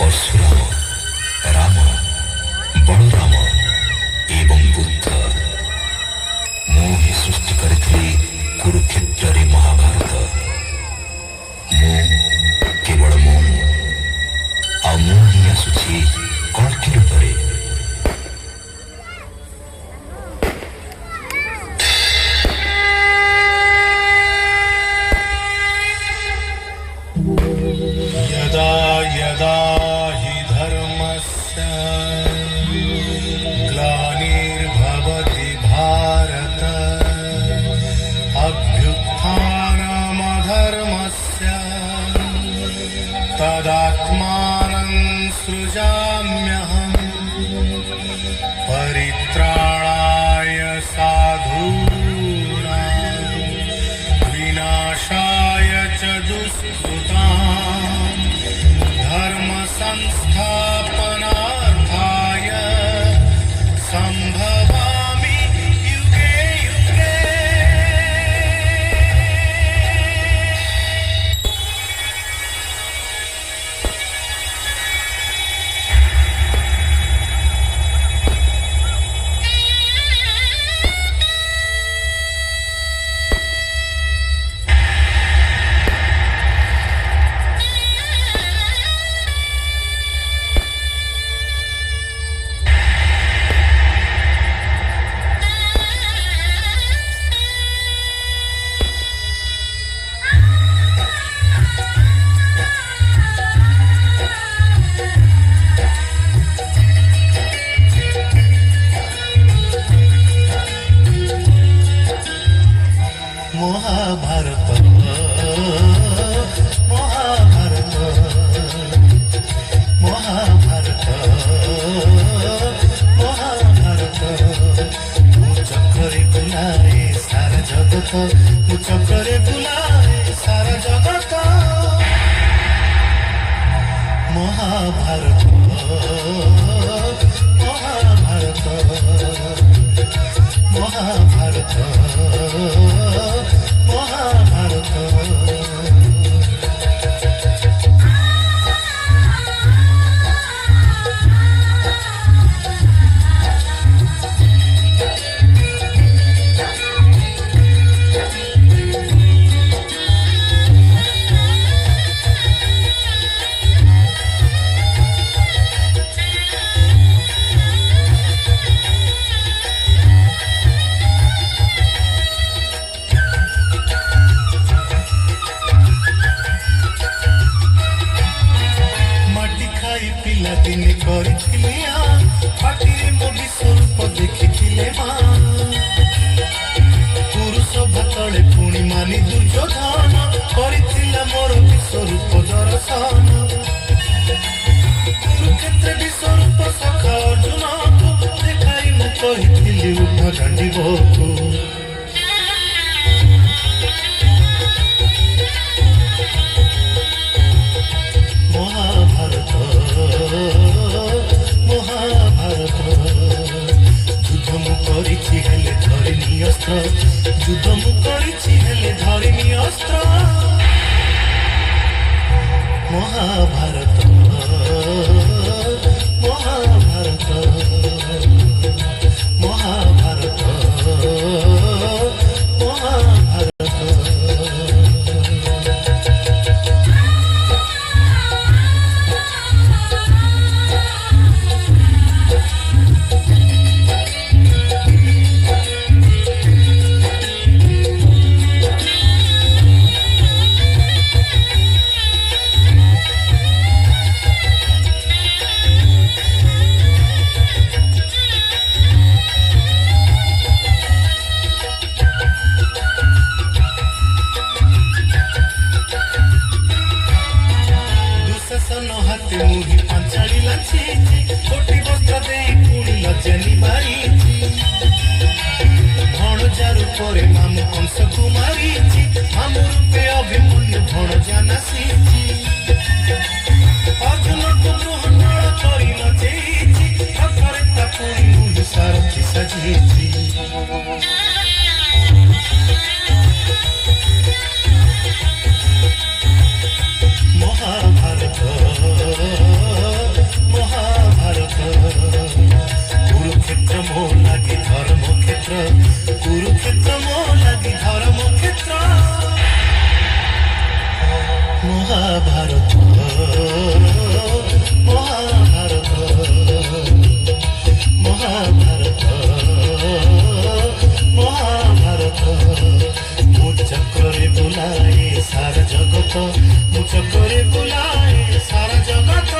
परशुराम राम बलराम एवं बुद्ध मु ही सृष्टि करिथिली कुरुक्षेत्र रे महाभारत। मु केवल मु आ मु ही आसुछि कल्कि रूपरे। यदा यदा हि धर्मस्य ग्लानिर्भवति भारत अभ्युत्थानमधर्मस्य तदात्मानं सृजाम्यहम् परित्राणाय साधूनां विनाशाय च दुष्कृताम् धर्म संस्थापनार्थाय संभवामि युगे युगे। महाभारत महाभारत महाभारत महाभारत मु चक्रे बुलाए सारा जगत मु चक्रे बुलाए सारा जगत महाभारत महाभारत महाभारत महाभारत। पाटिरे मो विश्वरूप देखिथिले मां पुरुष भातले पुणी मानी दुर्योधन करिथिला मोर विश्वरूप दर्शन कुरुक्षेत्र विश्वरूप सखा अर्जुन देखाई मु कहिथिली उठ गांडीबकु महाभारत महाभारत युद्ध मु करिछि हेले धरिनी अस्त्र युद्ध मु करिछि हेले धरिनी अस्त्र महाभारत महाभारत महाभारत महाभारत। मुही पांचाली लाची कोटी वस्त्र दे पुणी लज्जानी बारीची भणजा रूपरे मामु कंस कुमारीची मामु रूपे अभिमन्यु भणजा नासीची अर्जुन को ग्रहण करी नचेची अकरे ता पुणी मुही सारथी सजीची महाभारत ମହାଭାରତ ମହାଭାରତ ମହାଭାରତ ମୁଁ ଚକ୍ରରେ ବୁଲାଏ ସାରା ଜଗତ ମୁଁ ଚକ୍ରରେ ବୁଲାଏ ସାରା ଜଗତ